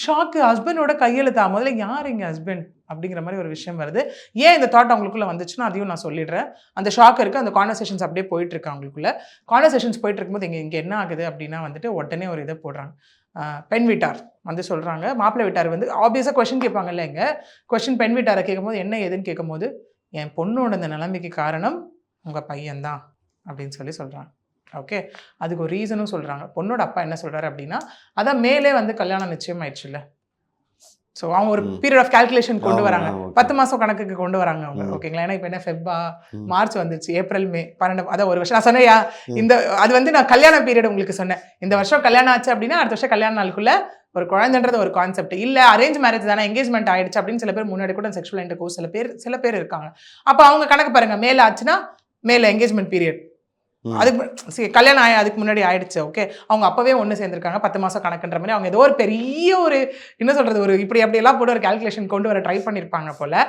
Shock. ஹஸ்பண்டோட கையெழுத்தா? முதல்ல யார் எங்க ஹஸ்பண்ட்? அப்படிங்கிற மாதிரி ஒரு விஷயம் வருது. ஏன் இந்த தாட் அவங்களுக்குள்ள வந்துச்சுன்னா, அதையும் நான் சொல்லிடுறேன். அந்த ஷாக் இருக்கு. அந்த கான்வர்சேஷன்ஸ் அப்படியே போயிட்டு இருக்கு அவங்களுக்குள்ள. கான்வர்சேஷன்ஸ் போயிட்டு இருக்கும்போது இங்க என்ன ஆகுது அப்படின்னா வந்துட்டு, உடனே ஒரு இத போடுறாங்க. பெண் வீட்டார் வந்து சொல்றாங்க. மாப்பிள்ளை வீட்டார் வந்து ஆப்வியஸா கொஸ்டின் கேட்பாங்கல்ல இங்க. கொஸ்டின் பெண் வீட்டார கேட்கும்போது, என்ன ஏதுன்னு கேட்கும்போது, என் பொண்ணோட இந்த நிலைமைக்கு காரணம் உங்க பையன் தான் அப்படின்னு சொல்றாங்க. ஓகே. அதுக்கு ஒரு ரீசனும் சொல்றாங்க. பொண்ணோட அப்பா என்ன சொல்றாரு அப்படின்னா, அதான் மேலே வந்து கல்யாணம் நிச்சயம் ஆயிடுச்சுல்ல. ஸோ அவங்க ஒரு பீரியட் ஆஃப் கால்குலேஷன் கொண்டு வராங்க. 10 மாசம் கணக்குக்கு கொண்டு வராங்க அவங்க. ஓகேங்களா? ஏன்னா இப்ப என்ன ஃபெப்பா, மார்ச் வந்துருச்சு, ஏப்ரல், மே 12 அதான் ஒரு வருஷம். நான் சொன்னேன்யா, இந்த அது வந்து நான் கல்யாண பீரியட் உங்களுக்கு சொன்னேன். இந்த வருஷம் கல்யாணம் ஆச்சு அப்படின்னா அடுத்த வருஷம் கல்யாண நாளுக்குள்ள ஒரு குழந்தைன்றது ஒரு கான்செப்ட். இல்ல அரேஞ்ச் மேரேஜ் தானே, என்கேஜ்மெண்ட் ஆயிடுச்சு அப்படின்னு சில பேர் முன்னாடி கூட செக்ஷுவல் இன்டர்கோர்ஸ் சில பேர் இருக்காங்க. அப்ப அவங்க கணக்கு பாருங்க. மேல ஆச்சுன்னா மேல என்கேஜ்மெண்ட் பீரியட். அதுக்கு கல்யாணம் அதுக்கு முன்னாடி ஆயிடுச்சு. ஓகே. அவங்க அப்பவே ஒன்று சேர்ந்திருக்காங்க. 10 மாசம் கணக்குன்ற மாதிரி அவங்க ஏதோ ஒரு பெரிய ஒரு என்ன சொல்றது, ஒரு இப்படி அப்படியெல்லாம் போட்டு ஒரு கால்குலேஷன் கொண்டு வர ட்ரை பண்ணியிருப்பாங்க போல.